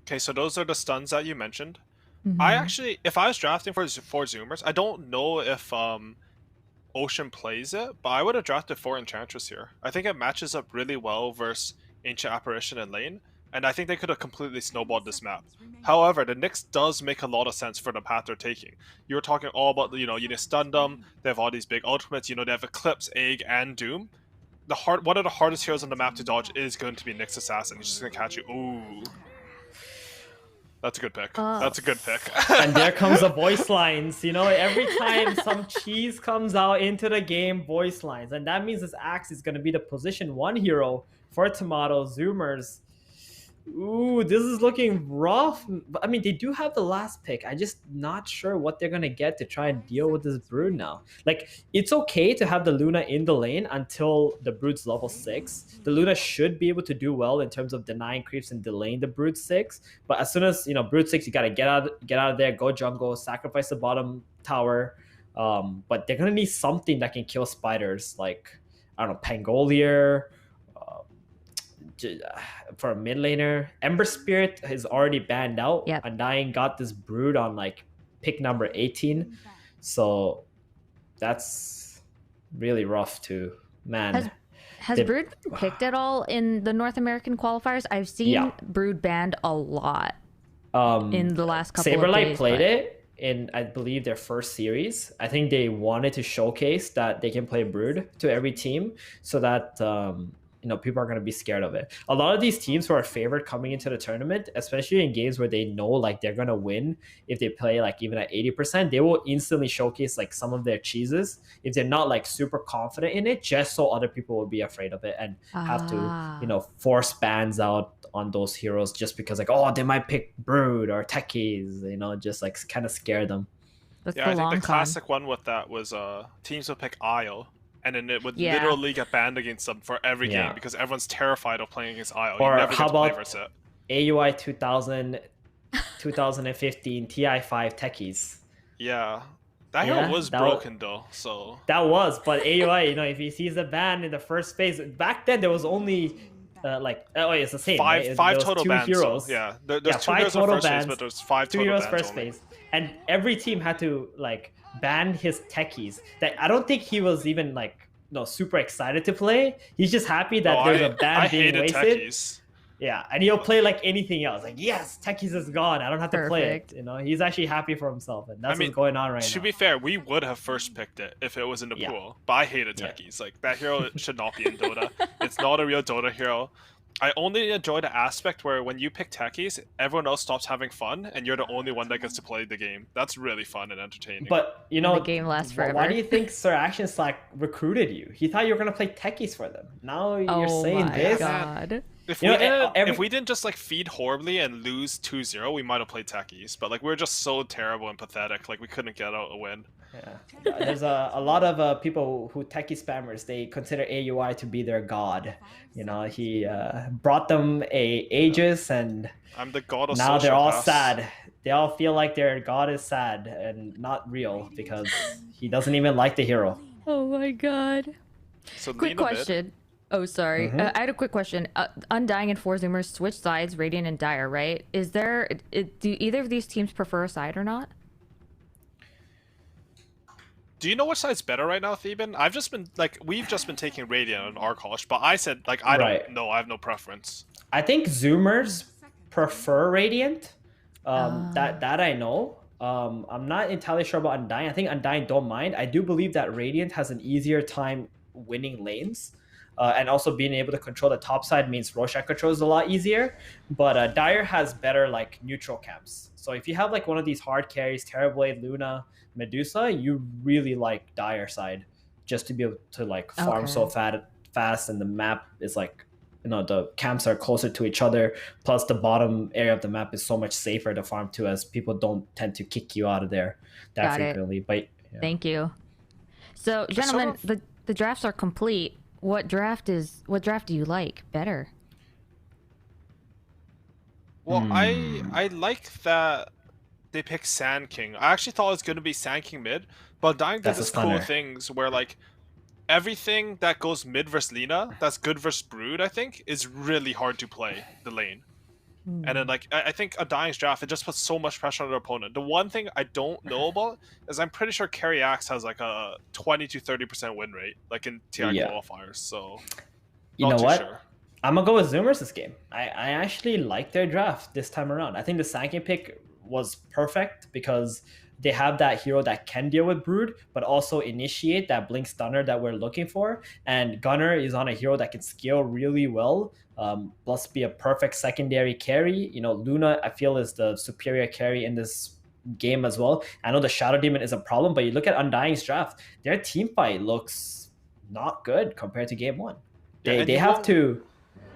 Okay, so those are the stuns that you mentioned. I Mm-hmm. actually, if I was drafting for Zoomers, I don't know if Ocean plays it, but I would have drafted 4 Enchantress here. I think it matches up really well versus Ancient Apparition and Lane, and I think they could have completely snowballed this map. However, the Nyx does make a lot of sense for the path they're taking. You were talking all about, you know, you need to stun them, they have all these big ultimates, you know, they have Eclipse, Egg, and Doom. One of the hardest heroes on the map to dodge is going to be Nyx Assassin. He's just going to catch you. Ooh. That's a good pick. Uh, That's a good pick. And there comes the voice lines. You know, every time some cheese comes out into the game, voice lines. And that means this Axe is going to be the position 1 hero for Tomato Zoomers. Ooh, this is looking rough. I mean, they do have the last pick. I just not sure what they're gonna get to try and deal with this brood now. Like, it's okay to have the Luna in the lane until the brood's level 6. The Luna should be able to do well in terms of denying creeps and delaying the brood 6. But as soon as brood 6, you gotta get out of there, go jungle, sacrifice the bottom tower. But they're gonna need something that can kill spiders, like I don't know, Pangolier. For a mid laner, Ember Spirit is already banned out. Yep. Undying got this brood on like pick number 18, so that's really rough too, man. Has Brood been picked at all in the North American qualifiers? I've seen Brood banned a lot in the last couple of Saberlight days. played it in, I believe, their first series. I think they wanted to showcase that they can play Brood to every team, so that people are going to be scared of it. A lot of these teams who are favored coming into the tournament, especially in games where they know like they're going to win, if they play like even at 80%, they will instantly showcase like some of their cheeses if they're not like super confident in it, just so other people will be afraid of it and have to force bans out on those heroes just because like, oh, they might pick Brood or Techies, just like kind of scare them. That's Yeah, I think the classic one with that was teams would pick Isle, and then it would literally get banned against them for every game because everyone's terrified of playing against Isle. Or you never how get to play about versus it. AUI 2015 TI5 Techies? Yeah. That hero was broken though, so... That was, but AUI, if he sees the ban in the first phase, back then there was only... it's the same. Five total two bans. Heroes. So, yeah, there's 2 5 heroes total first bans, phase, but there's 5 2 total heroes bans first only. phase, and every team had to like ban his Techies. That I don't think he was even like super excited to play. He's just happy that there's a ban being wasted. Techies. Yeah, and he'll play like anything else. Like, yes, Techies is gone. I don't have to play it. He's actually happy for himself, and that's what's going on right now. To be fair, we would have first picked it if it was in the pool, but I hated Techies. Like, that hero should not be in Dota. It's not a real Dota hero. I only enjoy the aspect where when you pick Techies, everyone else stops having fun, and you're the only one that gets to play the game. That's really fun and entertaining. But, the game lasts forever. Why do you think Sir Action Slack recruited you? He thought you were going to play Techies for them. Now you're saying this? God. If we didn't just like feed horribly and lose 2-0, we might have played Techies. But like we were just so terrible and pathetic, like we couldn't get out a win. Yeah. There's a lot of people who Techie spammers, they consider AUI to be their god. He brought them Aegis, and I'm the god of now they're all pass. sad. They all feel like their god is sad and not real because he doesn't even like the hero. Oh my god. So quick question. Oh, sorry. I had a quick question. Undying and 4 Zoomers switch sides, Radiant and Dire, right? Do either of these teams prefer a side or not? Do you know which side's better right now, Theban? We've just been taking Radiant on our college, but I said, I don't know. I have no preference. I think Zoomers prefer Radiant. That I know. I'm not entirely sure about Undying. I think Undying don't mind. I do believe that Radiant has an easier time winning lanes. And also being able to control the top side means Roshan controls a lot easier. But Dire has better like neutral camps. So if you have like one of these hard carries, Terrorblade, Luna, Medusa, you really like Dire side just to be able to like farm so fast, and the map is like the camps are closer to each other. Plus the bottom area of the map is so much safer to farm to, as people don't tend to kick you out of there that frequently. But thank you. So gentlemen, the drafts are complete. What draft do you like better? Well, I like that they picked Sand King. I actually thought it was going to be Sand King mid, but Dying does this cool things where like everything that goes mid versus Lina, that's good versus Brood, I think, is really hard to play the lane. And then like I think Undying's draft, it just puts so much pressure on their opponent. The one thing I don't know about is I'm pretty sure Carry Axe has like a 20 to 30% win rate, like in TI Yeah. qualifiers. So You not know too what? sure. I'm gonna go with Zoomers this game. I actually like their draft this time around. I think the Sankin pick was perfect because they have that hero that can deal with Brood, but also initiate that Blink Stunner that we're looking for. And Gunner is on a hero that can scale really well, plus be a perfect secondary carry. You know, Luna, I feel, is the superior carry in this game as well. I know the Shadow Demon is a problem, but you look at Undying's draft, their team fight looks not good compared to game one. Yeah, and They you have won't.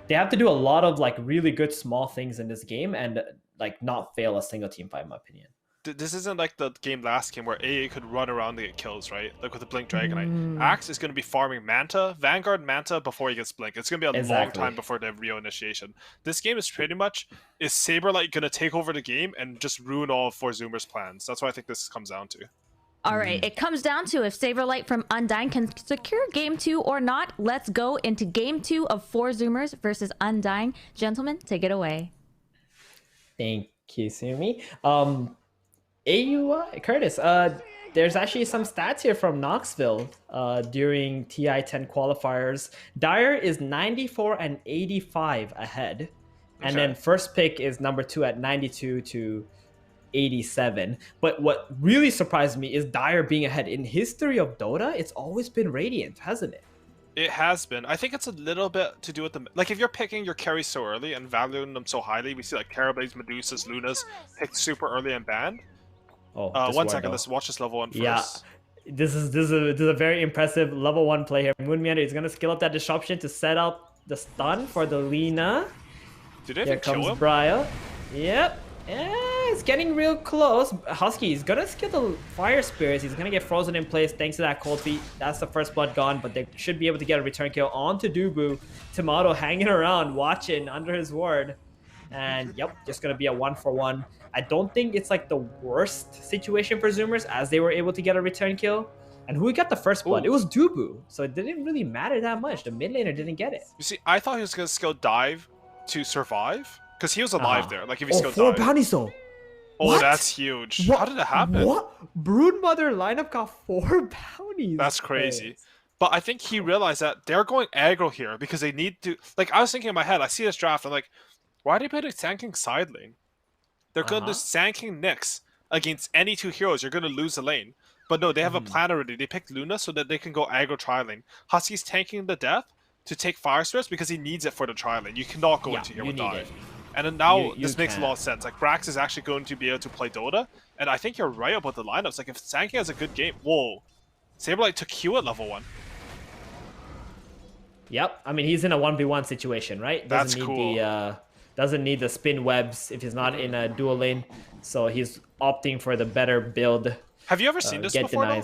they have to do a lot of like really good small things in this game and like not fail a single team fight, in my opinion. This isn't like the game last game where AA could run around and get kills, right? Like with the Blink Dragonite. Axe is going to be farming Manta, Vanguard Manta before he gets Blink. It's going to be a long time before they have Rio initiation. This game is pretty much, is Saberlight going to take over the game and just ruin all of Four Zoomer's plans? That's what I think this comes down to. All right, it comes down to if Saberlight from Undying can secure game 2 or not. Let's go into game 2 of Four Zoomers versus Undying. Gentlemen, take it away. Thank you, Sumi. Curtis, there's actually some stats here from Knoxville during TI10 qualifiers. Dyer is 94 and 85 ahead. And then first pick is number 2 at 92 to 87. But what really surprised me is Dyer being ahead. In history of Dota, it's always been Radiant, hasn't it? It has been. I think it's a little bit to do with the... Like, if you're picking your carries so early and valuing them so highly, we see, like, Terrorblades, Medusas, Lunas picked super early and banned. Oh, one second. Let's watch this level 1 first. Yeah, this is a very impressive level 1 play here. Moonmeander is going to skill up that disruption to set up the stun for the Lina. Did they Here even kill comes him? Briar. Yep. It's getting real close. Husky is gonna skill the Fire Spirits. He's gonna get frozen in place thanks to that cold feet. That's the first blood gone, but they should be able to get a return kill onto Dubu. Tomato hanging around, watching under his ward. And yep, just gonna be a 1-for-1. I don't think it's like the worst situation for Zoomers as they were able to get a return kill. And who got the first blood? It was Dubu. So it didn't really matter that much. The mid laner didn't get it. You see, I thought he was gonna skill dive to survive. Because he was alive there. Like, if he skilled 4 dive. bounties though. Oh, What? that's huge. What? How did it happen? What? Broodmother lineup got 4 bounties. That's crazy. But I think he realized that they're going aggro here because they need to... Like, I was thinking in my head, I see this draft, I'm like, why are they putting Sand side lane? They're going to do Sand King Nyx against any 2 heroes. You're going to lose the lane. But no, they have a plan already. They picked Luna so that they can go aggro tri-lane. Husky's tanking the death to take Fire Spirits because he needs it for the tri-lane. You cannot go into here with dive. And then now this makes a lot of sense. Like, Brax is actually going to be able to play Dota. And I think you're right about the lineups. Like, if Sanky has a good game... Whoa. Saberlight took Q at level 1. Yep. I mean, he's in a 1v1 situation, right? That's cool. Doesn't need the spin webs if he's not in a dual lane. So he's opting for the better build. Have you ever seen this before, though?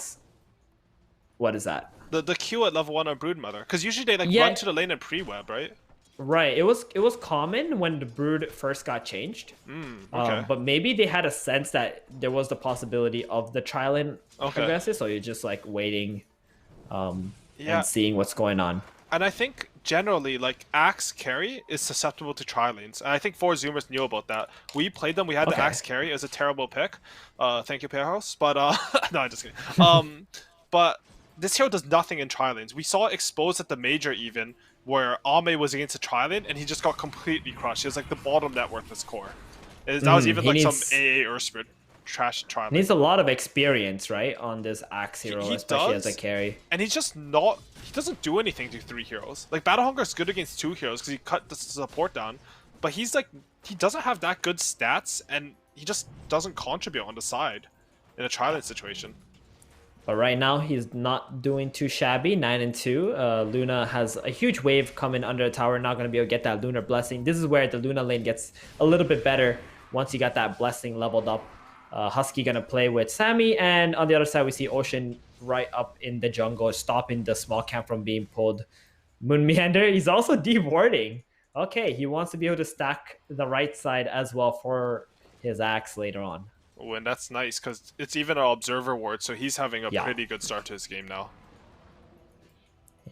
What is that? The Q at level 1 on Broodmother. Because usually they like run to the lane and pre-web, right? Right. It was common when the Brood first got changed. Okay. But maybe they had a sense that there was the possibility of the tri-lane progressive, so you're just like waiting and seeing what's going on. And I think generally, like, Axe carry is susceptible to tri-lanes. And I think 4 Zoomers knew about that. We played them. We had the Axe carry. It was a terrible pick. Thank you, Pearhouse. But, no, I'm just kidding. But this hero does nothing in tri-lanes. We saw it exposed at the Major even, where Ame was against a tri-lane, and he just got completely crushed. He was like the bottom net worth this core. That was even like some AA Ursprit trash tri-lane. Needs a lot of experience, right, on this Axe hero, especially as a carry. And he's just not... He doesn't do anything to 3 heroes. Like, Battle Hunger is good against 2 heroes because he cut the support down. But he's like... He doesn't have that good stats, and he just doesn't contribute on the side in a tri-lane situation. But right now, he's not doing too shabby, 9-2. Luna has a huge wave coming under the tower, not going to be able to get that Lunar Blessing. This is where the Luna lane gets a little bit better once you got that Blessing leveled up. Husky going to play with Sammy, and on the other side, we see Ocean right up in the jungle, stopping the small camp from being pulled. Moon Meander, he's also de-warding. Okay, he wants to be able to stack the right side as well for his Axe later on. Oh, and that's nice, because it's even an Observer ward, so he's having a pretty good start to his game now.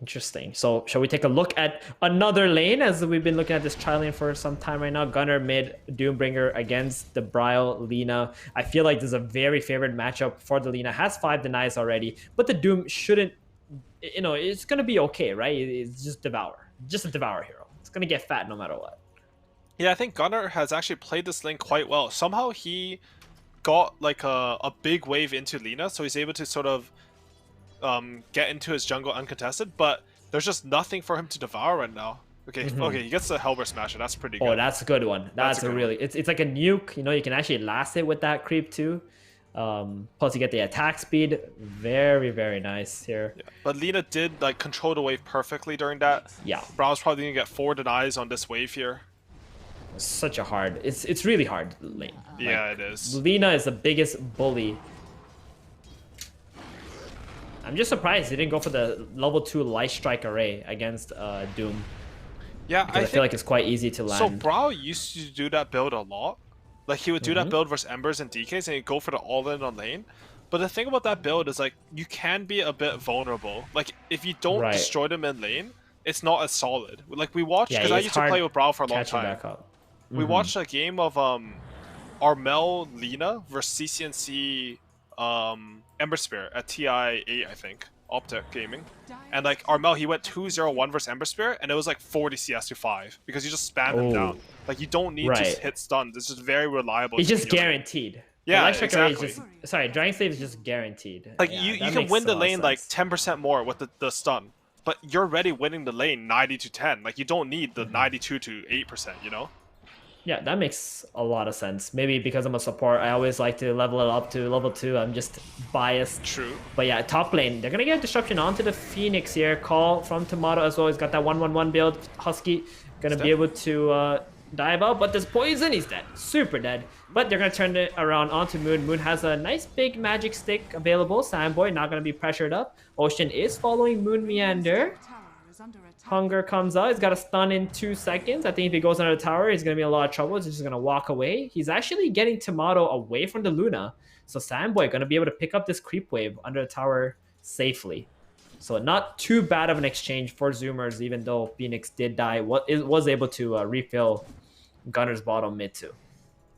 Interesting. So shall we take a look at another lane, as we've been looking at this tri lane for some time right now? Gunnar mid, Doombringer against the Bryle, Lina. I feel like this is a very favored matchup for the Lina. Has 5 denies already, but the Doom shouldn't, it's going to be okay, right? It's just Devour. Just a Devour hero. It's going to get fat no matter what. Yeah, I think Gunnar has actually played this lane quite well. Somehow he got like a big wave into Lina, so he's able to sort of get into his jungle uncontested, but there's just nothing for him to devour right now. Okay, okay, he gets the Hellbur Smasher. That's pretty good. Oh, that's a good one. That's a really... It's like a nuke. You can actually last it with that creep too. Plus you get the attack speed. Very, very nice here. Yeah. But Lina did like control the wave perfectly during that. Yeah. Brown's probably gonna get 4 denies on this wave here. Such a hard... It's really hard lane. Yeah, it is. Lina is the biggest bully. I'm just surprised he didn't go for the level 2 Light Strike Array against Doom. Yeah, I feel like it's quite easy to land. So Brow used to do that build a lot. Like he would do that build versus Embers and DKs and he'd go for the all-in on lane. But the thing about that build is like you can be a bit vulnerable. Like if you don't destroy them in lane, it's not as solid. Like we watched, because I used to play with Brow for a long time. We watched a game of Armel Lina versus CCNC Ember Spirit at TI8, I think, Optic Gaming, and like Armel, he went 2-0-1 versus Ember Spirit, and it was like 40 CS to 5 because you just spam him down. Like you don't need to hit stuns. It's just very reliable. It's just guaranteed. Yeah, exactly. Dragon Slave is just guaranteed. Like you can win the lane like 10% more with the stun, but you're already winning the lane 90 to 10. Like you don't need the 92 to 8%. You know. Yeah, that makes a lot of sense. Maybe because I'm a support, I always like to level it up to level 2. I'm just biased. True. But yeah, top lane, they're going to get disruption onto the Phoenix here. Call from Tomato as well. He's got that 1-1-1 build. Husky going to be able to dive out, but there's poison. He's dead. Super dead. But they're going to turn it around onto Moon. Moon has a nice big magic stick available. Sandboy not going to be pressured up. Ocean is following Moon Meander. Hunger comes out. He's got a stun in 2 seconds. I think if he goes under the tower, he's going to be in a lot of trouble. He's just going to walk away. He's actually getting Tomato away from the Luna. So Sandboy going to be able to pick up this creep wave under the tower safely. So not too bad of an exchange for Zoomers, even though Phoenix did die. Was able to refill Gunnar's bottom mid too.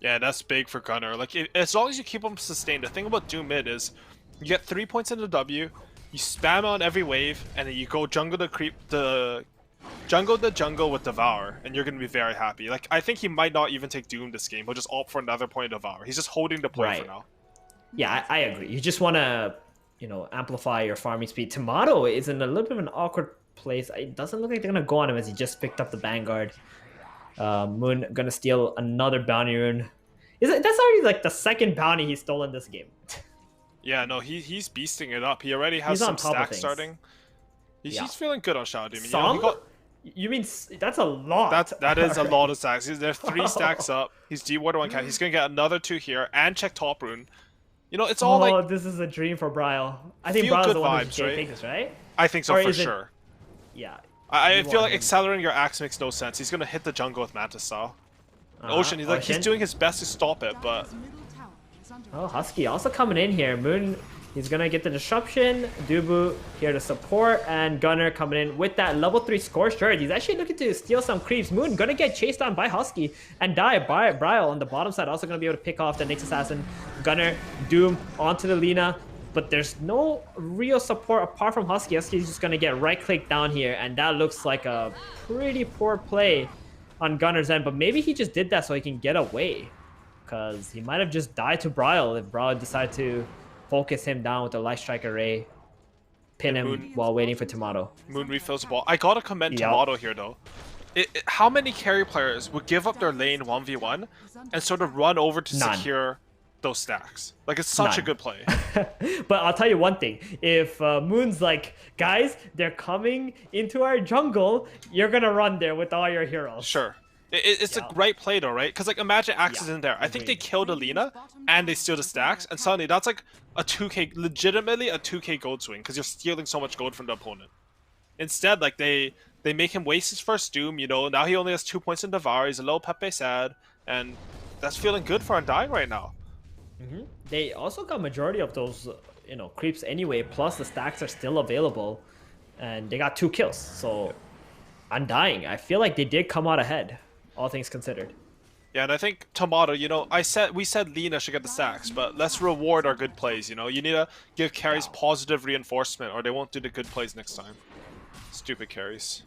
Yeah, that's big for Gunnar. Like as long as you keep him sustained. The thing about Doom mid is you get 3 points into W. You spam on every wave, and then you go jungle the jungle with Devour, and you're gonna be very happy. Like I think he might not even take Doom this game. He'll just opt for another point of Devour. He's just holding the point for now. Yeah, I agree. You just want to, amplify your farming speed. Tomato is in a little bit of an awkward place. It doesn't look like they're gonna go on him as he just picked up the Vanguard. Moon gonna steal another bounty rune. That's already like the second bounty he's stolen this game. Yeah, no, he's beasting it up. He already has some stacks starting. He's feeling good on Shadow Demon. You mean that's a lot? That is a lot of stacks. There's 3 stacks up. He's dewarded 1 cat. He's gonna get another 2 here and check top rune. It's all like. Oh, this is a dream for Bryle. I think Bryle's the one who's take this, right? I think so for sure. Yeah. I feel like accelerating your axe makes no sense. He's gonna hit the jungle with Mantis style. Ocean, he's doing his best to stop it, but. Oh, Husky also coming in here. Moon, he's gonna get the disruption. Dubu here to support, and Gunnar coming in with that level 3 Scorched Earth. He's actually looking to steal some creeps. Moon gonna get chased down by Husky and die. Bryle on the bottom side also gonna be able to pick off the Nyx Assassin. Gunnar, Doom onto the Lina, but there's no real support apart from Husky. Husky's just gonna get right-clicked down here, and that looks like a pretty poor play on Gunnar's end, but maybe he just did that so he can get away. Because he might have just died to Bryle if Bryle decided to focus him down with a Light Strike Array, pin him while waiting for Tomato. Moon refills the ball. I gotta commend Tomato here though. How many carry players would give up their lane 1v1 and sort of run over to secure those stacks? Like it's such a good play. But I'll tell you one thing. If Moon's like, guys, they're coming into our jungle, you're gonna run there with all your heroes. Sure. It's a great play though, right? Because like imagine Axe is in there. I think they killed Alina and they steal the stacks, and suddenly that's like a 2k, legitimately a 2k gold swing because you're stealing so much gold from the opponent. Instead, like they make him waste his first Doom. Now he only has 2 points in Devour. He's a little Pepe sad, and that's feeling good for Undying right now. They also got majority of those creeps anyway. Plus the stacks are still available. and they got 2 kills. So Undying, I feel like they did come out ahead, all things considered. Yeah, and I think Tomato, you know, we said Lina should get the stacks, but let's reward our good plays, you know? You need to give carries positive reinforcement or they won't do the good plays next time. Stupid carries.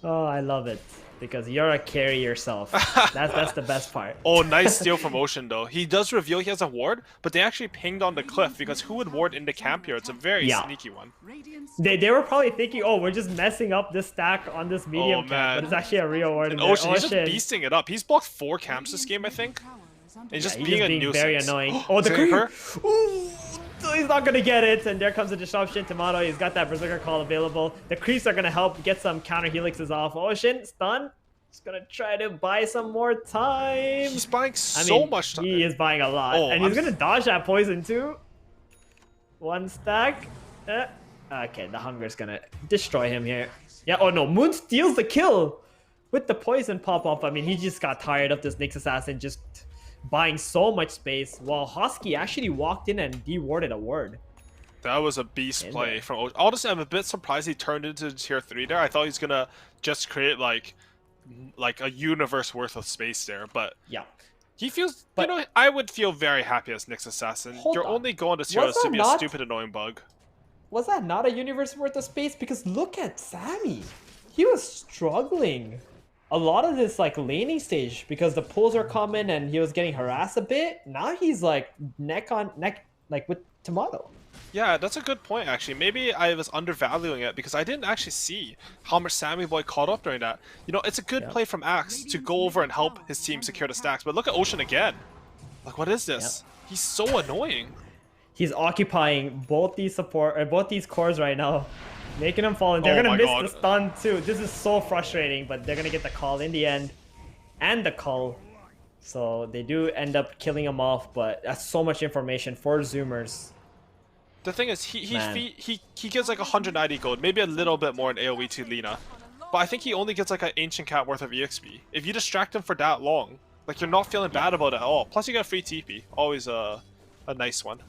Oh, I love it. Because you're a carry yourself. That's the best part. Oh, nice steal from Ocean, though. He does reveal he has a ward, but they actually pinged on the cliff, because who would ward into camp here? It's a very sneaky one. They were probably thinking, oh, we're just messing up this stack on this medium camp, but it's actually a real ward. And Ocean, he's just beasting it up. He's blocked 4 camps this game, I think. And he's just being a nuisance. Very annoying. Oh, the creeper! Ooh, he's not gonna get it, and there comes the disruption. Tomato, he's got that Berserker Call available. The creeps are gonna help get some counter helixes off. Ocean, stun. He's gonna try to buy some more time. He's buying so much time. He is buying a lot. Oh, and he's gonna dodge that poison too. 1 stack. Okay, the hunger's gonna destroy him here. Yeah, oh no, Moon steals the kill with the poison pop-up. I mean, he just got tired of this Nyx Assassin just buying so much space, while Husky actually walked in and de-warded a ward. That was a beast play from Ocean. Honestly, I'm a bit surprised he turned into tier 3 there. I thought he was gonna just create like a universe worth of space there, but yeah, he feels, you know, I would feel very happy as Nyx Assassin. You're only going to tier to be a stupid annoying bug. Was that not a universe worth of space? Because look at Sammy, he was struggling a lot of this like laning stage because the pulls are coming and he was getting harassed a bit. Now he's like neck on neck like with Tomato. Yeah, that's a good point, actually. Maybe I was undervaluing it because I didn't actually see how much Sammy Boy caught up during that. You know, it's a good play from Axe to go over and help his team secure the stacks. But look at Ocean again. Like, what is this? He's so annoying. He's occupying both these cores right now, making them fall. And they're gonna miss the stun too. This is so frustrating, but they're gonna get the call in the end, and the call. So they do end up killing him off, but that's so much information for Zoomers. The thing is, he gives like 190 gold, maybe a little bit more in AoE to Lina. But I think he only gets like an Ancient Cat worth of EXP. If you distract him for that long, like you're not feeling bad about it at all. Plus you get free TP, always a nice one.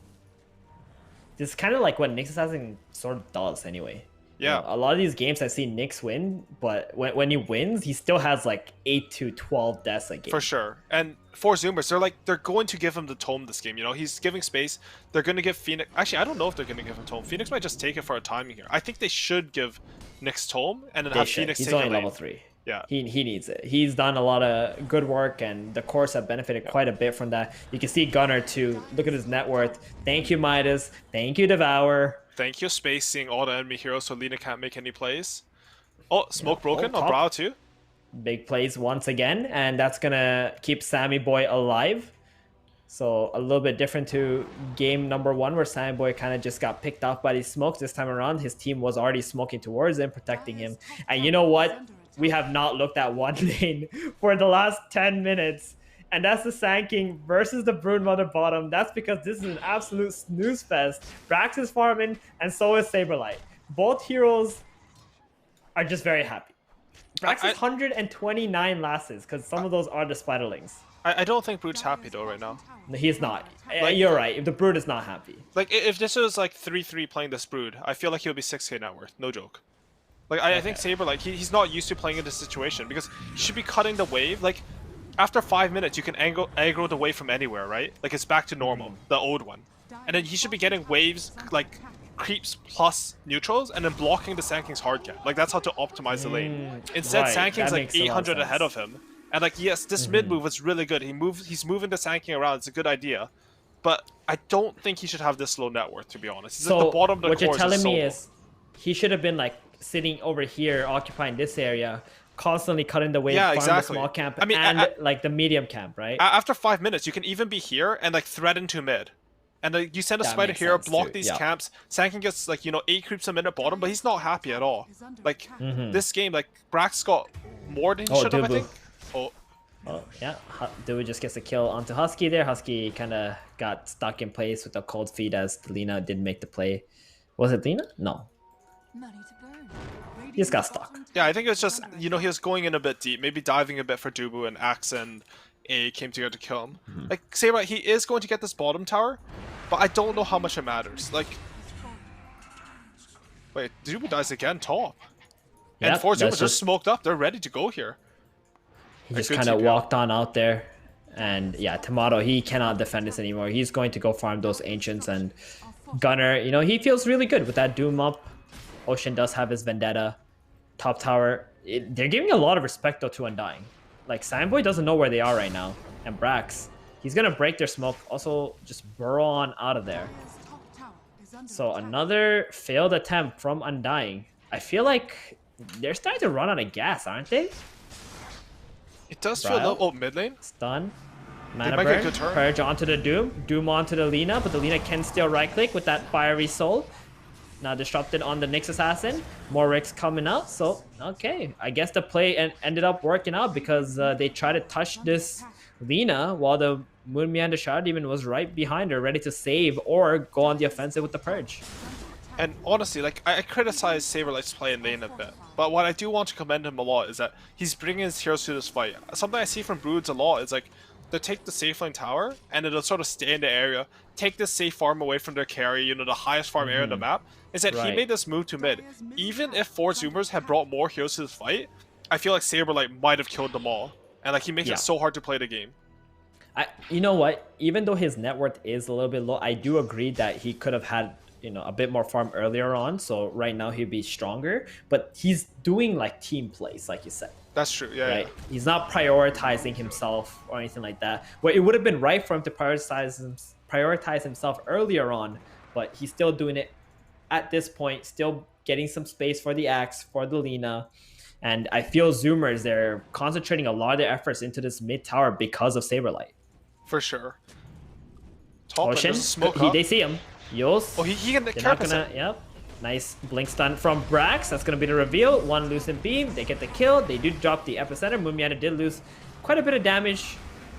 This is kind of like what Nyx Assassin sort of does anyway. Yeah. You know, a lot of these games I've seen Nyx win, but when he wins, he still has like 8 to 12 deaths a game. For sure. And for Zoomers, they're going to give him the tome this game, you know? He's giving space. They're going to give Phoenix... Actually, I don't know if they're going to give him tome. Phoenix might just take it for a timing here. I think they should give Nyx tome and then have Phoenix take it. He's only level 3. Yeah. He needs it. He's done a lot of good work, and the cores have benefited quite a bit from that. You can see Gunner too. Look at his net worth. Thank you, Midas. Thank you, Devour. Thank you, Space, seeing all the enemy heroes so Lina can't make any plays. Oh, smoke broken on Brow too. Big plays once again, and that's gonna keep Sammy Boy alive. So a little bit different to game number 1, where Sammy Boy kind of just got picked off by these smokes. This time around, his team was already smoking towards him, protecting him. And you know what? We have not looked at one lane for the last 10 minutes. And that's the Sand King versus the Broodmother bottom. That's because this is an absolute snooze fest. Brax is farming, and so is Saberlight. Both heroes are just very happy. Brax is 129 lasses, because some of those are the Spiderlings. I don't think Brood's happy though right now. No, he's not. You're right. The Brood is not happy. Like, if this was like 3-3 playing this Brood, I feel like he would be 6k net worth. No joke. Like, I think Saber, like, he's not used to playing in this situation, because he should be cutting the wave. Like, after 5 minutes, you can aggro the wave from anywhere, right? Like, it's back to normal, the old one. And then he should be getting waves, like, creeps plus neutrals, and then blocking the Sand King's hard cap. Like, that's how to optimize the lane. Instead, Sand King's like 800 ahead of him. And, like, yes, this mid move was really good. He's moving the Sand King around. It's a good idea. But I don't think he should have this low net worth, to be honest. He's so at the bottom of the what you're telling me low. is he should have been, like, sitting over here, occupying this area, constantly cutting the wave, farming the small camp, like the medium camp, right? After 5 minutes, you can even be here and like thread into mid, and like you send a spider here, block these camps. Sand King gets like 8 creeps a minute bottom, but he's not happy at all. Like this game, like Brax got more than he should have, I think. Oh yeah, Dewey just gets a kill onto Husky there. Husky kind of got stuck in place with a cold feet as Lina didn't make the play. Was it Lina? No. He just got stuck. Yeah, I think it was just, he was going in a bit deep, maybe diving a bit for Dubu, and Axe and A came together to kill him. Like, Saber, he is going to get this bottom tower, but I don't know how much it matters. Like, Wait, Zuby dies again top. And Yep, four that's Zoomers just just smoked up. They're ready to go here. he A just good kind of TP out. walked on out there. And yeah, Tomato, he cannot defend this anymore. He's going to go farm those Ancients. And Gunner, you know, he feels really good with that Doom up. Ocean does have his Vendetta. Top tower. They're giving a lot of respect, though, to Undying. Like, Sandboy doesn't know where they are right now. And Brax, he's going to break their smoke. Also, just burrow on out of there. So another failed attempt from Undying. I feel like they're starting to run out of gas, aren't they? It does feel a little... Oh, mid lane? Stun. Mana might get a burn. good turn. Purge onto the Doom. Doom onto the Lina, but the Lina can still right-click with that Fiery Soul. Now disrupted on the Nyx Assassin. More Ricks coming out. So, okay. I guess the play ended up working out because they tried to touch this Lina while the Moon Meander Shadow Demon was right behind her, ready to save or go on the offensive with the Purge. And honestly, like, I criticize Saberlight's play in lane a bit, but what I do want to commend him a lot is that he's bringing his heroes to this fight. Something I see from Broods a lot is like, they'll take the safe lane tower, and it'll sort of stay in the area, take this safe farm away from their carry, you know, the highest farm area on the map, is that he made this move to mid. Even if 4 Zoomers had brought more heroes to this fight, I feel like Saberlight might have killed them all. And like, he makes it so hard to play the game. You know what? Even though his net worth is a little bit low, I do agree that he could have had, you know, a bit more farm earlier on. So right now he'd be stronger. But he's doing like team plays, like you said. That's true. Yeah. Right? Yeah. He's not prioritizing himself or anything like that. Where it would have been right for him to prioritize himself earlier on, but he's still doing it at this point. Still getting some space for the Axe, for the Lina. And I feel Zoomers, they're concentrating a lot of their efforts into this mid tower because of Saberlight. For sure. Top Ocean, smoke they see him. Yos. Oh, he can They're not gonna, yep. Nice blink stun from Brax. That's gonna be the reveal. One Lucent Beam. They get the kill. They do drop the epicenter. Moonmiata did lose quite a bit of damage,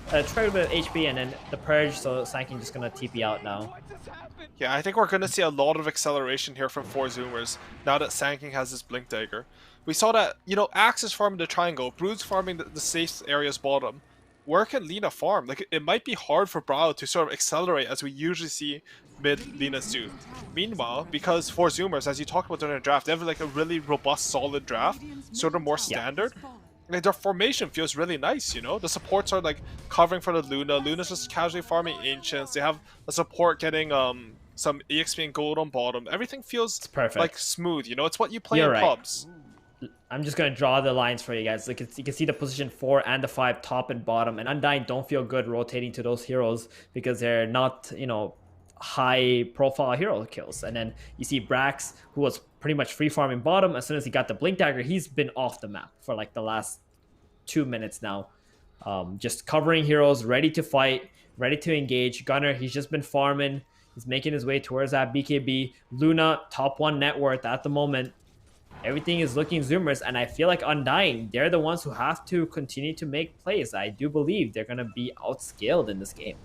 quite a bit of HP, and then the Purge. So Sanking just gonna TP out now. Yeah, I think we're gonna see a lot of acceleration here from 4 Zoomers now that Sanking has his blink dagger. We saw that, you know, Axe is farming the triangle, Brood's farming the safe areas bottom. Where can Lina farm? Like, it might be hard for Brau to sort of accelerate as we usually see mid Linas do. Meanwhile, because 4 Zoomers, as you talked about during the draft, they have like a really robust, solid draft, sort of more standard. Like, their formation feels really nice, you know? The supports are like covering for the Luna. Luna's just casually farming Ancients. They have a support getting some EXP and gold on bottom. Everything feels like smooth, you know? It's what you play in pubs. I'm just going to draw the lines for you guys. Like, you can see the position 4 and the 5 top and bottom, and Undying don't feel good rotating to those heroes because they're not, you know, high profile hero kills. And then you see Brax, who was pretty much free farming bottom. As soon as he got the blink dagger, he's been off the map for like the last 2 minutes now. Just covering heroes, ready to fight, ready to engage. Gunner, he's just been farming. He's making his way towards that BKB. Luna, top 1 net worth at the moment. Everything is looking Zoomers, and I feel like Undying, they're the ones who have to continue to make plays. I do believe they're going to be outscaled in this game.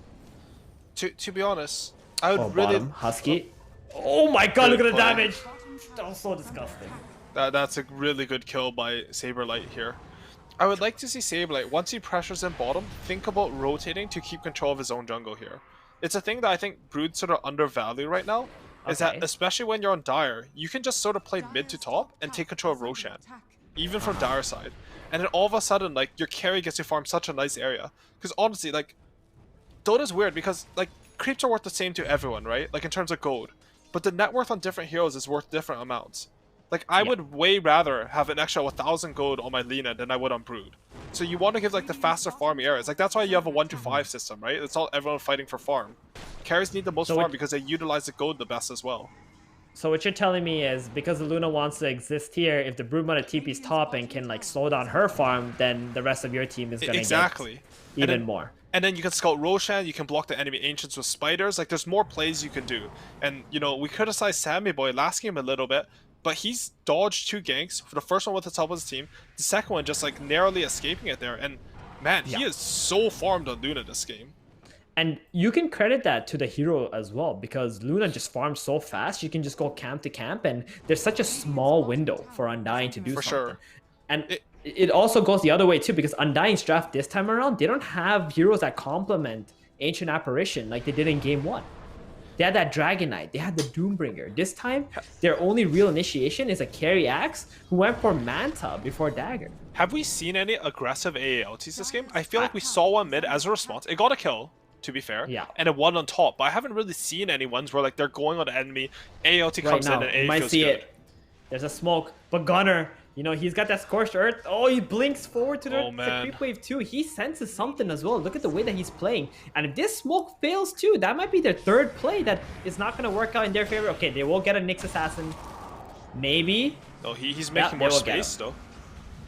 To be honest, I would really... Bottom, Husky. Oh my god, look at the damage! That was so disgusting. That's a really good kill by Saberlight here. I would like to see Saberlight, once he pressures in bottom, think about rotating to keep control of his own jungle here. It's a thing that I think Brood sort of undervalue right now. Is that especially when you're on Dire, you can just sort of play mid to top and take control of Roshan, even from Dire side. And then all of a sudden, like, your carry gets to farm such a nice area. Because honestly, like, Dota's weird because, like, creeps are worth the same to everyone, right? Like, in terms of gold. But the net worth on different heroes is worth different amounts. Like, I would way rather have an extra 1,000 gold on my Lina than I would on Brood. So you want to give, like, the faster farming areas. Like, that's why you have a 1-5 system, right? It's all everyone fighting for farm. Carries need the most farm because they utilize the gold the best as well. So what you're telling me is, because the Luna wants to exist here, if the Broodmother TP's top and can, like, slow down her farm, then the rest of your team is going to get even more. And then you can scout Roshan, you can block the enemy Ancients with spiders. Like, there's more plays you can do. And, you know, we criticized Sammy Boy last game a little bit, but he's dodged 2 ganks. For the first one with the top of his team, the second one just, like, narrowly escaping it there. And, man, he is so farmed on Luna this game. And you can credit that to the hero as well, because Luna just farms so fast. You can just go camp to camp, and there's such a small window for Undying to do something. Sure. And it also goes the other way too, because Undying's draft this time around, they don't have heroes that complement Ancient Apparition like they did in game 1. They had that Dragon Knight. They had the Doombringer. This time, their only real initiation is a carry axe who went for Manta before Dagger. Have we seen any aggressive AALTs this game? I feel like we saw one mid as a response. It got a kill, to be fair. Yeah. And it won on top. But I haven't really seen any ones where like they're going on the enemy. AALT comes in and A you might feels see good. it. There's a smoke. But Gunner, you know, he's got that Scorched Earth. Oh, he blinks forward to the creep wave too. He senses something as well. Look at the way that he's playing. And if this smoke fails too, that might be their third play that is not going to work out in their favor. Okay, they will get a Nyx Assassin. Maybe. No, he's making more space though.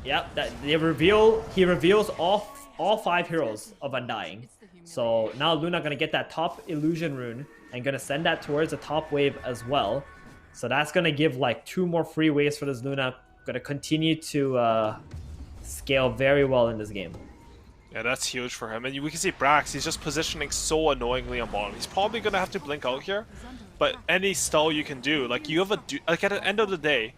Yep, he reveals all 5 heroes of Undying. So now Luna gonna get that top illusion rune and gonna send that towards the top wave as well. So that's gonna give like 2 more free waves for this Luna. Gonna continue to scale very well in this game. Yeah, that's huge for him. And we can see Brax, he's just positioning so annoyingly on bottom. He's probably gonna have to blink out here, but any stall you can do, like you have like at the end of the day,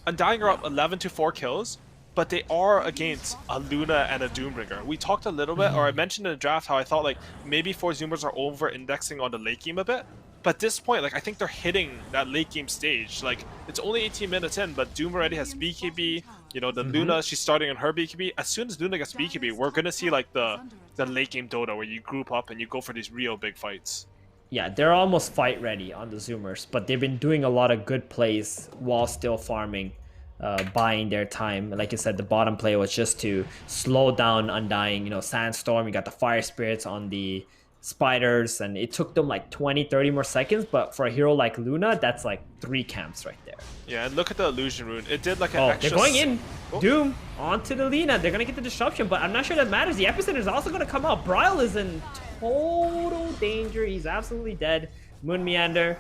Undying are up 11 to 4 kills, but they are against a Luna and a Doombringer. We talked a little bit, or I mentioned in the draft how I thought like maybe 4 Zoomers are over-indexing on the late game a bit. But at this point, like I think they're hitting that late game stage. Like it's only 18 minutes in, but Doom already has BKB. You know, the Luna, she's starting on her BKB. As soon as Luna gets BKB, we're gonna see like the late game Dota where you group up and you go for these real big fights. Yeah, they're almost fight ready on the Zoomers, but they've been doing a lot of good plays while still farming. Buying their time. Like I said, the bottom play was just to slow down Undying. You know, Sandstorm, you got the Fire Spirits on the Spiders, and it took them like 20-30 more seconds, but for a hero like Luna, that's like 3 camps right there. Yeah, and look at the illusion rune. It did like an extra... They're going in. Doom onto the Lina. They're gonna get the disruption, but I'm not sure that matters. The Epicenter is also gonna come out. Bryle is in total danger. He's absolutely dead. Moon Meander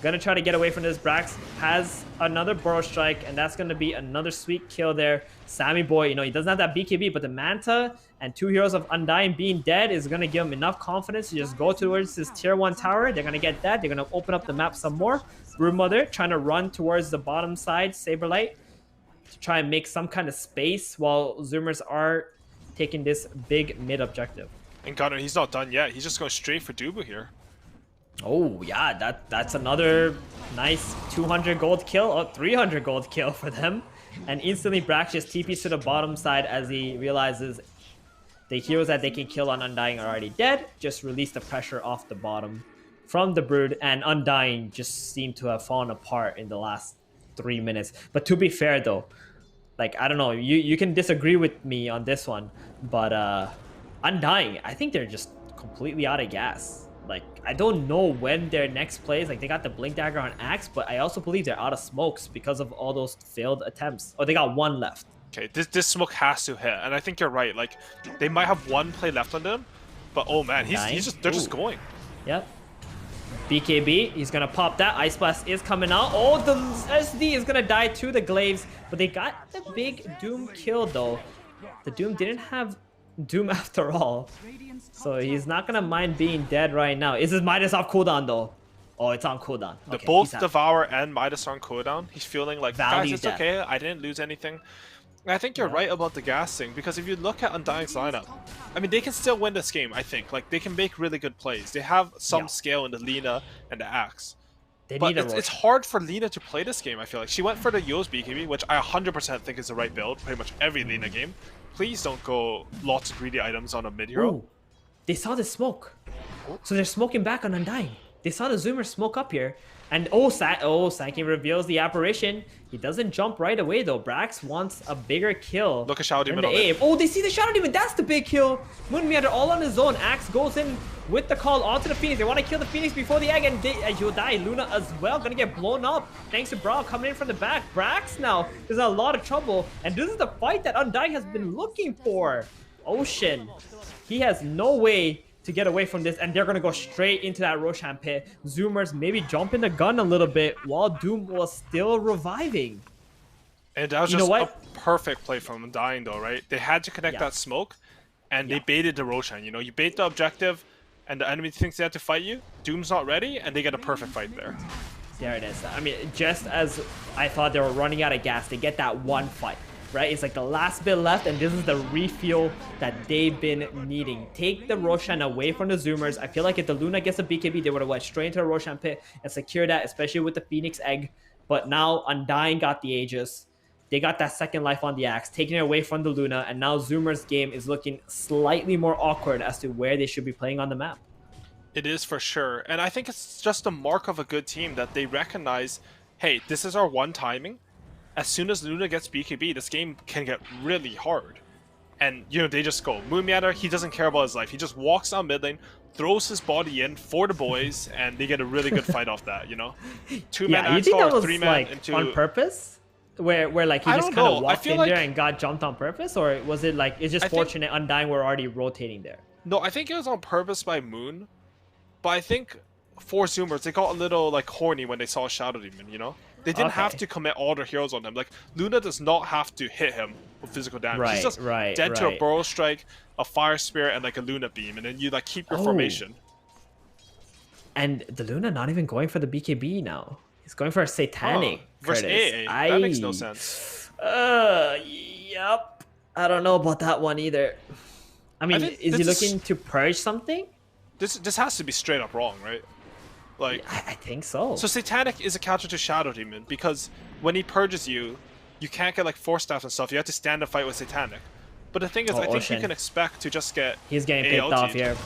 gonna try to get away from this. Brax has another Burrow Strike, and that's gonna be another sweet kill there. Sammy Boy, you know, he doesn't have that BKB, but the Manta and 2 heroes of Undying being dead is gonna give him enough confidence to just go towards this tier 1 tower. They're gonna get that. They're gonna open up the map some more. Broodmother trying to run towards the bottom side, Saberlight, to try and make some kind of space while Zoomers are taking this big mid objective. And Gunner, he's not done yet. He's just going straight for Dubu here. Oh yeah, that's another nice 200 gold kill, oh, 300 gold kill for them. And instantly Brax just TPs to the bottom side as he realizes the heroes that they can kill on Undying are already dead. Just release the pressure off the bottom from the Brood, and Undying just seemed to have fallen apart in the last 3 minutes. But to be fair though, like I don't know, you can disagree with me on this one, but Undying, I think they're just completely out of gas. Like, I don't know when their next plays, like they got the Blink Dagger on Axe, but I also believe they're out of smokes because of all those failed attempts. Oh, they got 1 left. Okay, this smoke has to hit, and I think you're right. Like, they might have 1 play left on them, but oh man, they're just going. Yep. BKB, he's gonna pop that. Ice Blast is coming out. Oh, the SD is gonna die to the Glaives, but they got the big Doom kill though. The Doom didn't have Doom after all, so he's not gonna mind being dead right now. Is his Midas off cooldown though? Oh, it's on cooldown. Okay, both Devour and Midas are on cooldown. He's feeling like, Value guys, it's okay. I didn't lose anything. And I think you're right about the gassing, because if you look at Undying's lineup, I mean, they can still win this game, I think. Like, they can make really good plays. They have some scale in the Lina and the Axe. But it's hard for Lina to play this game, I feel like. She went for the Yo's BKB, which I 100% think is the right build, pretty much every Lina game. Please don't go lots of greedy items on a mid-hero. Ooh, they saw the smoke. So they're smoking back on Undying. They saw the Zoomer smoke up here. And Sankey reveals the apparition. He doesn't jump right away though. Brax wants a bigger kill. Look at Shadow Demon on it. Oh, they see the Shadow Demon. That's the big kill. Moon Meander all on his own. Axe goes in with the call onto the Phoenix. They want to kill the Phoenix before the egg, and he'll die. Luna as well, gonna get blown up thanks to Brawl coming in from the back. Brax now is in a lot of trouble, and this is the fight that Undying has been looking for. Ocean, he has no way to get away from this, and they're gonna go straight into that Roshan pit. Zoomers maybe jumping the gun a little bit while Doom was still reviving. And that was just a perfect play from Undying though, right? They had to connect that smoke, and they baited the Roshan. You know, you bait the objective, and the enemy thinks they have to fight you. Doom's not ready, and they get a perfect fight there. There it is. I mean, just as I thought they were running out of gas, they get that one fight. right? It's like the last bit left, and this is the refuel that they've been needing. Take the Roshan away from the Zoomers. I feel like if the Luna gets a BKB, they would have went straight into the Roshan pit and secured that, especially with the Phoenix Egg. But now Undying got the Aegis. They got that second life on the Axe, taking it away from the Luna, and now Zoomer's game is looking slightly more awkward as to where they should be playing on the map. It is for sure. And I think it's just a mark of a good team that they recognize, hey, this is our one timing. As soon as Luna gets BKB, this game can get really hard. And, you know, they just go. Moonmeander, he doesn't care about his life. He just walks down mid lane, throws his body in for the boys, and they get a really good fight off that, you know? Two-man Yeah, you think that was three-man like into... on purpose? Where like he just kind of walked in like... there and got jumped on purpose? Or was it like, it's just fortunate Undying were already rotating there? No, I think it was on purpose by Moon. But I think for Zoomers, they got a little like horny when they saw Shadow Demon, you know? They didn't have to commit all their heroes on him. Like, Luna does not have to hit him with physical damage. He's just dead to a Burrow Strike, a Fire Spirit, and like a Luna Beam. And then you like keep your formation. And the Luna not even going for the BKB now. He's going for a Satanic. Versus AA. That makes no sense. Yep. I don't know about that one either. I mean, is he looking to purge something? This has to be straight up wrong, right? Like, I think so. So Satanic is a counter to Shadow Demon because when he purges you, you can't get like Force Staff and stuff. You have to stand and fight with Satanic. But the thing is, I think you can expect to just get He's getting picked off here.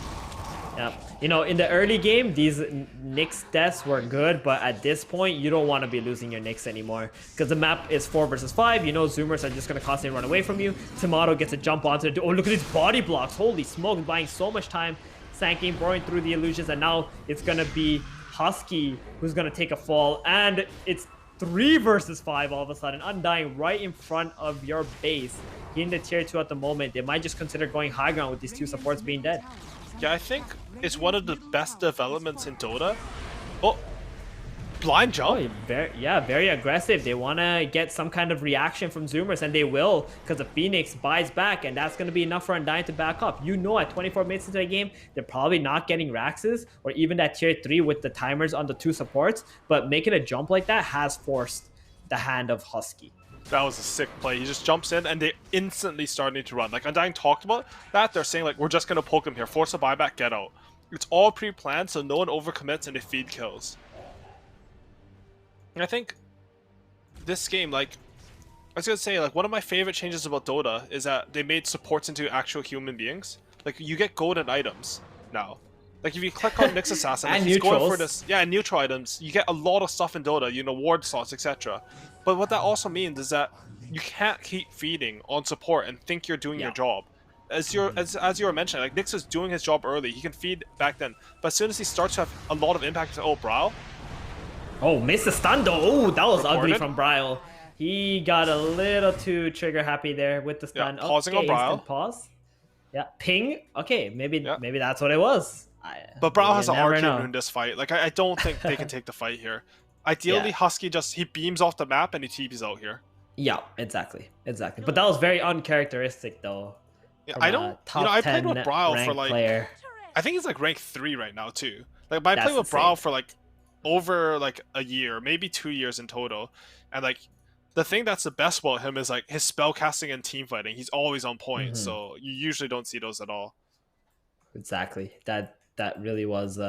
Yeah. You know, in the early game, these Nyx deaths were good, but at this point, you don't want to be losing your Nyx anymore because the map is 4 versus 5. You know, Zoomers are just going to constantly run away from you. Tomato gets a jump onto it. Oh, look at these body blocks. Holy smoke, buying so much time. Sanking, boring through the illusions, and now it's going to be Husky who's going to take a fall, and it's 3 versus 5 all of a sudden. Undying right in front of your base. In the tier 2 at the moment. They might just consider going high ground with these 2 supports being dead. Yeah, I think it's one of the best developments in Dota. Oh, blind jump. Oh, very aggressive. They want to get some kind of reaction from Zoomers, and they will, because the Phoenix buys back, and that's going to be enough for Undying to back up. You know, at 24 minutes into the game, they're probably not getting Raxes, or even that tier 3 with the timers on the 2 supports, but making a jump like that has forced the hand of Husky. That was a sick play. He just jumps in, and they instantly started to run. Like, Undying talked about that. They're saying, like, we're just going to poke him here. Force a buyback, get out. It's all pre-planned, so no one overcommits, and they feed kills. And I think this game, like, I was going to say, like, one of my favorite changes about Dota is that they made supports into actual human beings. Like, you get golden items now. Like, if you click on Nyx Assassin, and like, he's going for this, and neutral items, you get a lot of stuff in Dota, you know, ward slots, etc. But what that also means is that you can't keep feeding on support and think you're doing your job. As you were mentioning, like, Nyx is doing his job early. He can feed back then. But as soon as he starts to have a lot of impact to Brawl. Oh, missed the stun though. Oh, that was ugly from Brawl. He got a little too trigger happy there with the stun. Yeah, pausing on Brawl. Pause. Yeah, ping. Okay, maybe that's what it was. But Brawl has an RQ in this fight. Like, I don't think they can take the fight here. Ideally, Husky he beams off the map and he TPs out here. Yeah, exactly. But that was very uncharacteristic though. Yeah, I don't. You know, I played with Brawl for like. I think he's like rank 3 right now too. Like, but I played with Brawl for like over like a year, maybe 2 years in total, and like the thing that's the best about him is like his spell casting and team fighting. He's always on point, so you usually don't see those at all. Exactly. That really was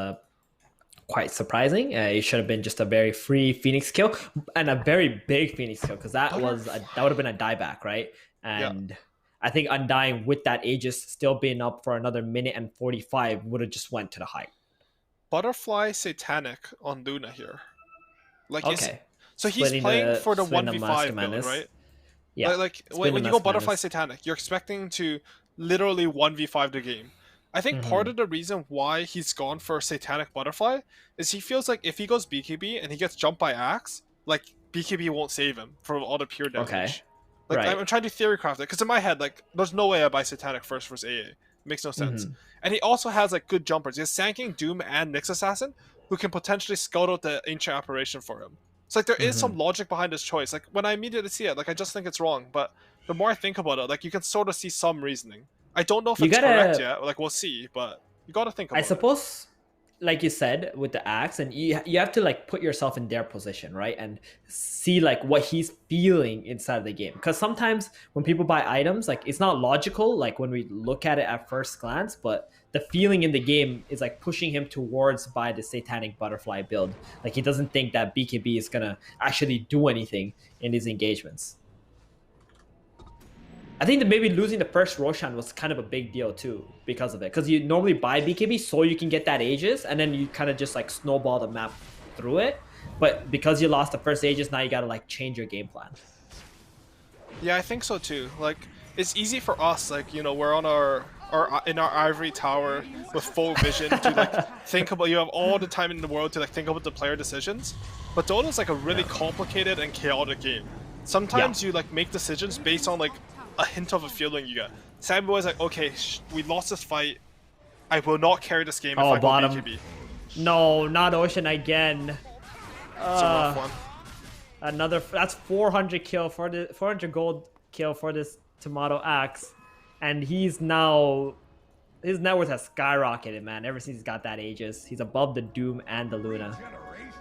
quite surprising. It should have been just a very free Phoenix kill and a very big Phoenix kill, because that would have been a dieback, right? And I think Undying with that Aegis still being up for another minute and 45 would have just went to the height. Butterfly Satanic on Luna here. Like, so he's playing for the 1v5 build, right? Yeah. Like when you go Butterfly Satanic, you're expecting to literally 1v5 the game. I think part of the reason why he's gone for Satanic Butterfly is he feels like if he goes BKB and he gets jumped by Axe, like, BKB won't save him from all the pure damage. Like, I'm trying to theory craft it, because in my head, like, there's no way I buy Satanic first versus AA. It makes no sense. And he also has, like, good jumpers. He has Sanking, Doom, and Nyx Assassin, who can potentially scout out the Ancient Apparition for him. So, like, there is some logic behind his choice. Like, when I immediately see it, like, I just think it's wrong. But the more I think about it, like, you can sort of see some reasoning. I don't know if it's correct yet. Like, we'll see, but you gotta think about it. I suppose like you said with the axe, and you have to like put yourself in their position, right, and see like what he's feeling inside of the game. Because sometimes when people buy items, like it's not logical like when we look at it at first glance, but the feeling in the game is like pushing him towards buy the satanic butterfly build. Like he doesn't think that BKB is gonna actually do anything in these engagements. I think that maybe losing the first Roshan was kind of a big deal too because of it. Because you normally buy BKB so you can get that Aegis, and then you kind of just like snowball the map through it. But because you lost the first Aegis, now you gotta like change your game plan. Yeah, I think so too. Like, it's easy for us, like, you know, we're on our in our ivory tower with full vision to like think about, you have all the time in the world to like think about the player decisions. But Dota's like a really complicated and chaotic game. Sometimes you like make decisions based on like a hint of a feeling you get. Sammy was like, okay, we lost this fight. I will not carry this game if I go BKB. No, not Ocean again. It's a rough one. Another, that's 400 kill for the 400 gold kill for this Tomato Axe, and his net worth has skyrocketed, man. Ever since he's got that Aegis, he's above the Doom and the Luna.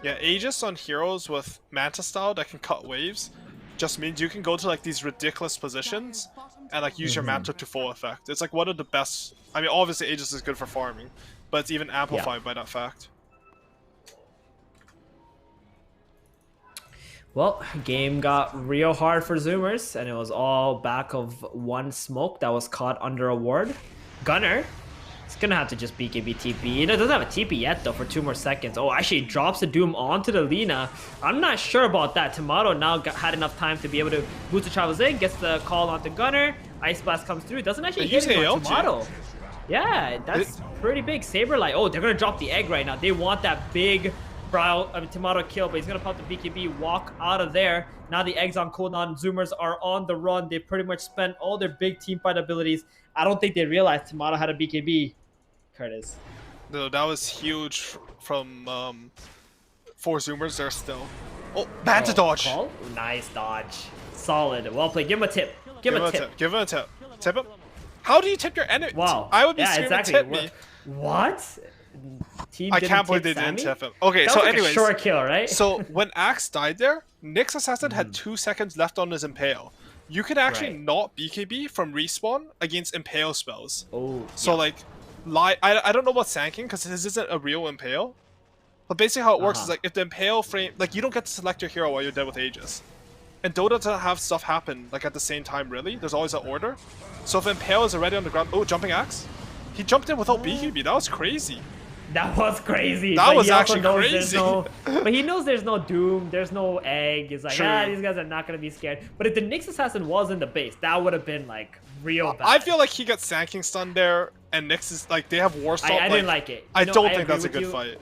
Yeah, Aegis on heroes with Manta style that can cut waves just means you can go to like these ridiculous positions and like use your Manta to full effect. It's like one of the best. I mean, obviously Aegis is good for farming, but it's even amplified by that fact. Well, game got real hard for Zoomers, and it was all back of one smoke that was caught under a ward. Gunner, it's gonna have to just BKB TP. It doesn't have a TP yet though for 2 more seconds. Oh, actually drops the Doom onto the Lina. I'm not sure about that. Tomato now had enough time to be able to boost the travels in, gets the call onto Gunner. Ice Blast comes through. It doesn't actually hit him on Tomato. Yeah, that's pretty big. Saberlight. Oh, they're gonna drop the egg right now. They want that big Tomato kill, but he's gonna pop the BKB, walk out of there. Now the egg's on cooldown. Zoomers are on the run. They pretty much spent all their big team fight abilities. I don't think they realized Tomato had a BKB. Curtis. No, that was huge from 4 Zoomers there still. Oh, Manta dodge. Call? Nice dodge. Solid. Well played. Give him a tip. Give him a tip. Give him a tip. Tip him. How do you tip your enemy? Wow. I would be screaming tip me. What? I can't believe they didn't tip him. Okay, so anyways, a short kill, right? So when Axe died there, Nyx Assassin had 2 seconds left on his Impale. You can actually not BKB from respawn against Impale spells. Oh. So like, I don't know about Sanking because this isn't a real Impale. But basically how it works is like if the Impale frame, like you don't get to select your hero while you're dead with Aegis. And Dota doesn't have stuff happen like at the same time really. There's always an order. So if Impale is already on the ground, oh, jumping Axe. He jumped in without BKB. That was crazy. That was crazy. That was actually crazy. But he knows there's no Doom, there's no egg. He's like, these guys are not going to be scared. But if the Nyx Assassin was in the base, that would have been like real bad. I feel like he got Sanking stunned there, and Nyx is like, they have Warstall. I didn't like it. I don't think that's a good fight.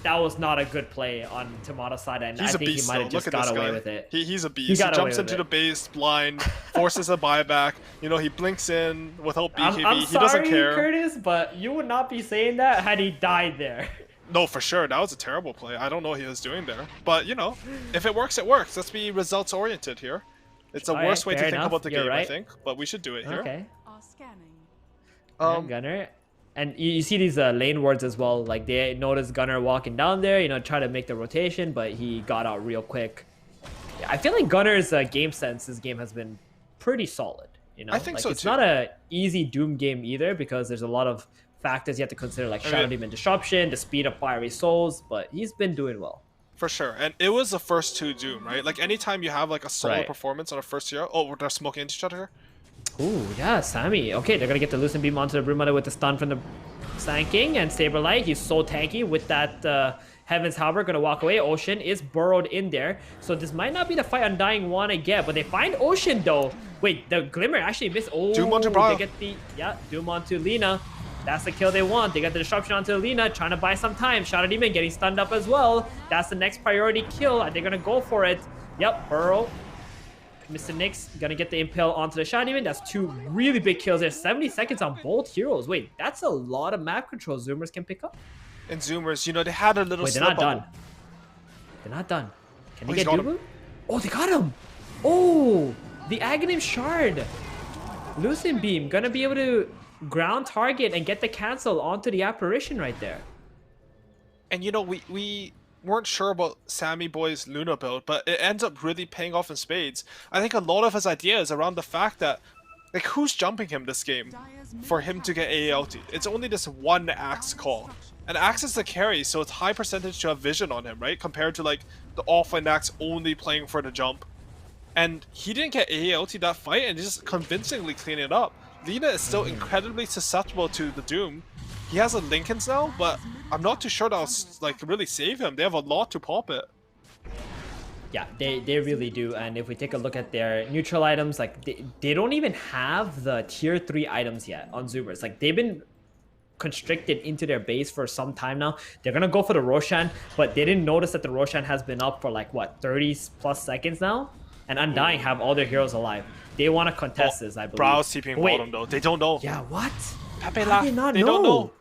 That was not a good play on Tomato's side, and I think he might have just got away with it. He's a beast. He jumps into the base blind, forces a buyback. You know, he blinks in without BKB. He doesn't care. Curtis, but you would not be saying that had he died there. No, for sure. That was a terrible play. I don't know what he was doing there. But, you know, if it works, it works. Let's be results-oriented here. It's a worse way to think about the game, I think. But we should do it here. Okay. Gunner. And you see these lane wards as well. Like, they notice Gunner walking down there, you know, try to make the rotation, but he got out real quick. Yeah, I feel like Gunner's game sense this game has been pretty solid. You know? I think so, it's not a easy Doom game either because there's a lot of factors you have to consider, like Shadow Demon Disruption, the speed of Fiery Souls, but he's been doing well. For sure. And it was the first 2 Doom, right? Like, anytime you have, like, a solo performance on a first hero... Oh, they're smoking into each other. Ooh, yeah, Sammy. Okay, they're gonna get the Lucent Beam onto the Broom Mother with the stun from the Sanking, and Saberlight, he's so tanky with that Heaven's Halberd, gonna walk away. Ocean is burrowed in there, so this might not be the fight Undying wanna get, but they find Ocean though. Wait, the Glimmer actually missed. Oh, Doom onto Bra. They get the Doom onto Lina. That's the kill they want. They got the disruption onto Lina, trying to buy some time. Shadow Demon getting stunned up as well. That's the next priority kill. Are they gonna go for it? Yep, burrow. Mr. Nyx gonna get the Impale onto the Shadow Demon. That's 2 really big kills there. 70 seconds on both heroes. Wait, that's a lot of map control Zoomers can pick up. And Zoomers, you know, they had a little Wait, they're not done. They're not done. Can they get Dubu? Oh, they got him. Oh, the Aghanim Shard. Lucent Beam gonna be able to ground target and get the cancel onto the apparition right there. And you know, we weren't sure about Sammy Boy's Luna build, but it ends up really paying off in spades. I think a lot of his idea is around the fact that, like, who's jumping him this game for him to get AALT? It's only this one Axe call. And Axe is the carry, so it's high percentage to have vision on him, right? Compared to, like, the offline Axe only playing for the jump. And he didn't get AALT that fight and just convincingly clean it up. Lina is still incredibly susceptible to the Doom. He has a Lincoln's now, but I'm not too sure that'll like really save him. They have a lot to pop it. Yeah, they really do. And if we take a look at their neutral items, like they don't even have the tier 3 items yet on Zoomers. Like they've been constricted into their base for some time now. They're gonna go for the Roshan, but they didn't notice that the Roshan has been up for like what 30 plus seconds now. And Undying have all their heroes alive. They want to contest this, I believe. Browse TPing bottom though. They don't know. Yeah, what? Pepe How did they don't know.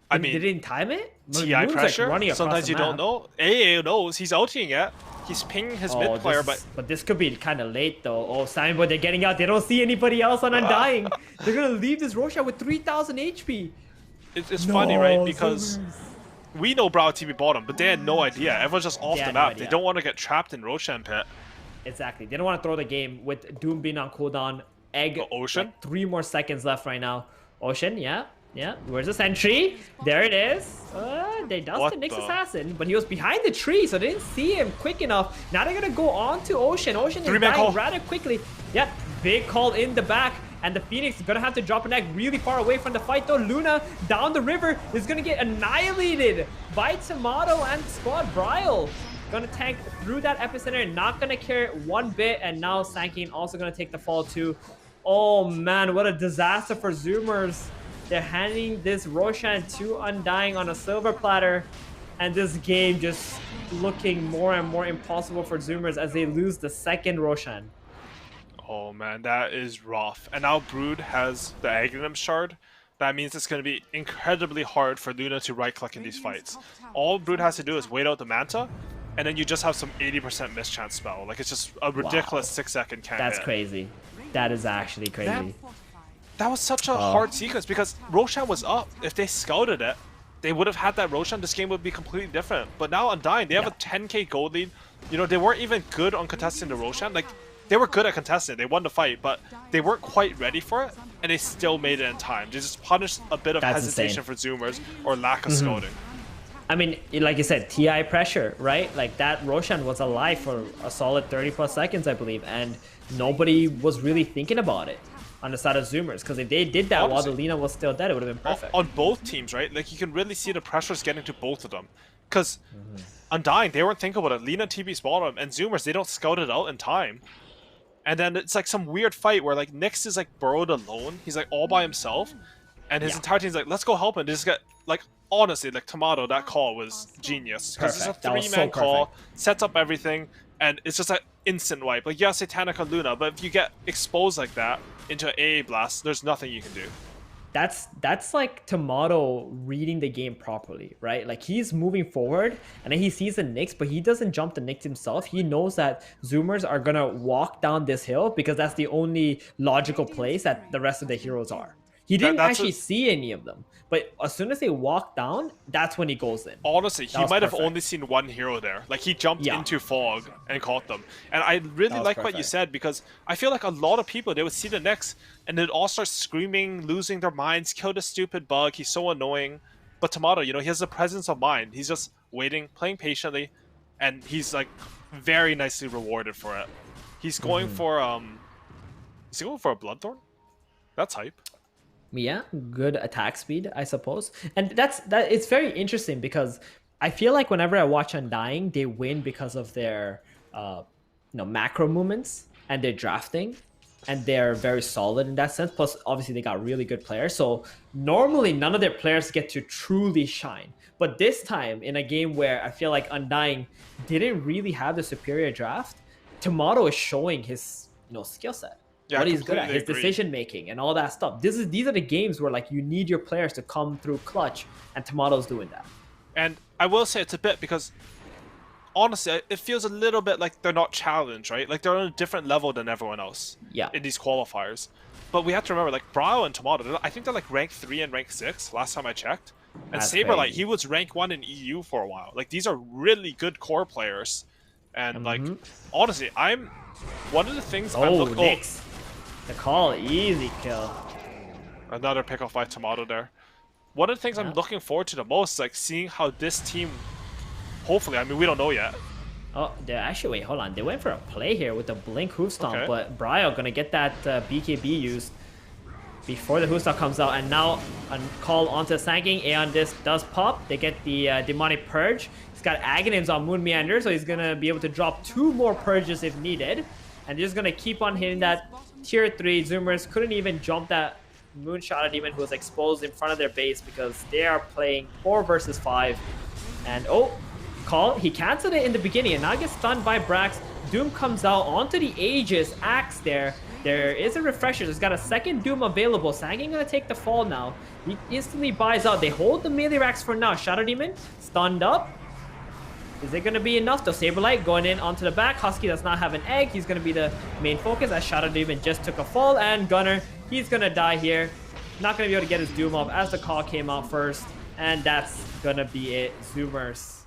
I They mean, didn't time it? TI pressure. Like Sometimes you don't know. AA knows. He's ulting it. He's pinging his mid player, but this could be kind of late though. Oh, Simon, but they're getting out. They don't see anybody else on Undying. They're gonna leave this Roshan with 3,000 HP. It's funny, right? Because we know Brow TP bottom, but they had no idea. Everyone's just off the map. They don't want to get trapped in Roshan pit. Exactly. They don't want to throw the game with Doom being on cooldown. Egg. Ocean. Like 3 more seconds left right now. Ocean, yeah. Yeah, where's the sentry? There it is. They dust the Nyx Assassin, but he was behind the tree, so they didn't see him quick enough. Now they're gonna go on to Ocean. Ocean is dying rather quickly. Yeah, big call in the back, and the Phoenix is gonna have to drop an egg really far away from the fight though. Luna down the river is gonna get annihilated by Tomato and Squad Bryle. Gonna tank through that epicenter, not gonna care it one bit, and now Sankin also gonna take the fall too. Oh man, what a disaster for Zoomers. They're handing this Roshan to Undying on a silver platter, and this game just looking more and more impossible for Zoomers as they lose the second Roshan. Oh man, that is rough. And now Brood has the Aghanim shard. That means it's going to be incredibly hard for Luna to right-click in these fights. All Brood has to do is wait out the Manta, and then you just have some 80% mischance spell. Like, it's just a ridiculous 6-second can't That's hit. crazy. That is actually crazy. That was such a hard sequence because Roshan was up. If they scouted it, they would have had that Roshan. This game would be completely different. But now Undying, they have a 10k gold lead. You know, they weren't even good on contesting the Roshan. Like, they were good at contesting. They won the fight, but they weren't quite ready for it, and they still made it in time. They just punished a bit of hesitation for Zoomers or lack of scouting. I mean, like you said, TI pressure, right? Like, that Roshan was alive for a solid 30 plus seconds, I believe, and nobody was really thinking about it on the side of Zoomers, because if they did that while the Lina was still dead, it would have been perfect. On both teams, right? Like, you can really see the pressures getting to both of them. Because Undying, they weren't thinking about it. Lina TP's bottom, and Zoomers, they don't scout it out in time. And then it's like some weird fight where, like, Nyx is, like, burrowed alone. He's, like, all by himself. And his entire team's like, let's go help him. They just get, like, honestly, like, Tomato, that call was genius. Because it's a 3-man call, sets up everything, and it's just an instant wipe. Like, yeah, Satanic on Luna, but if you get exposed like that into an AA blast, there's nothing you can do. That's like Tomato reading the game properly, right? Like, he's moving forward, and then he sees the Nyx, but he doesn't jump the Nyx himself. He knows that Zoomers are gonna walk down this hill because that's the only logical place that the rest of the heroes are. He didn't actually see any of them, but as soon as they walk down, that's when he goes in. Honestly, he might have only seen one hero there. Like, he jumped into fog and caught them. And I really like what you said, because I feel like a lot of people, they would see the Nyx and they'd all start screaming, losing their minds, kill the stupid bug, he's so annoying. But Tomato, you know, he has the presence of mind. He's just waiting, playing patiently, and he's, like, very nicely rewarded for it. He's going for, is he going for a Bloodthorn? That's hype. Yeah, good attack speed, I suppose. And it's very interesting because I feel like whenever I watch Undying, they win because of their macro movements and their drafting, and they're very solid in that sense. Plus, obviously, they got really good players. So normally, none of their players get to truly shine. But this time, in a game where I feel like Undying didn't really have the superior draft, Tomato is showing his skill set. Yeah, what he's good at, his decision making and all that stuff. These are the games where, like, you need your players to come through clutch, and Tomato's doing that. And I will say it's a bit because, honestly, it feels a little bit like they're not challenged, right? Like, they're on a different level than everyone else in these qualifiers. But we have to remember, like, Bryle and Tomato, I think they're like rank 3 and rank 6 last time I checked. And That's Saberlight, crazy. he was rank 1 in EU for a while. Like, these are really good core players. And, like, honestly, one of the things I'm Oh, looking... Nyx. The call, easy kill. Another pick-off by Tomato there. One of the things I'm looking forward to the most is, like, seeing how this team... Hopefully, I mean, we don't know yet. Oh, they actually, wait, hold on. They went for a play here with the Blink Hoof Stomp, Okay. but Bryle gonna get that BKB used before the Hoof Stomp comes out. And now a call onto Sanking. Aeon Disc does pop. They get the Demonic Purge. He's got Aghanim's on Moon Meander, so he's gonna be able to drop 2 more Purges if needed. And just gonna keep on hitting that tier 3. Zoomers couldn't even jump that Moonshot Demon who was exposed in front of their base because they are playing 4 versus 5. And oh, call, he canceled it in the beginning and now gets stunned by Brax. Doom comes out onto the Aegis, Axe there. There is a refresher. There's got a second Doom available. Sanking gonna take the fall now. He instantly buys out. They hold the melee racks for now. Shadow Demon stunned up. Is it gonna be enough? The Saberlight going in onto the back. Husky does not have an egg. He's gonna be the main focus as Shadow Demon just took a fall. And Gunner, he's gonna die here. Not gonna be able to get his Doom up as the call came out first. And that's gonna be it. Zoomers,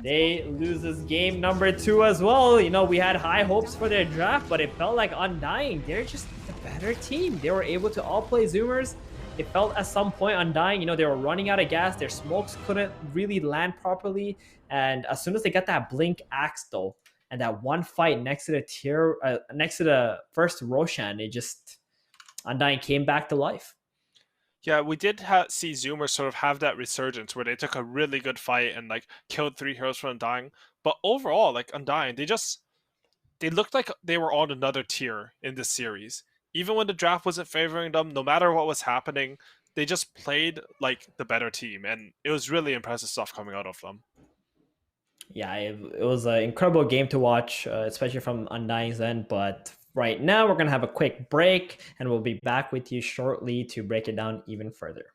they lose this game number 2 as well. You know, we had high hopes for their draft, but it felt like Undying, they're just the better team. They were able to all play Zoomers. It felt at some point Undying, you know, they were running out of gas. Their smokes couldn't really land properly. And as soon as they got that Blink Axe though, and that one fight next to the first Roshan, it just, Undying came back to life. Yeah, we did see Zoomers sort of have that resurgence where they took a really good fight and like killed 3 heroes from Undying. But overall, like Undying, they looked like they were on another tier in this series. Even when the draft wasn't favoring them, no matter what was happening, they just played like the better team, and it was really impressive stuff coming out of them. Yeah, it was an incredible game to watch, especially from Undying's end. But right now, we're going to have a quick break, and we'll be back with you shortly to break it down even further.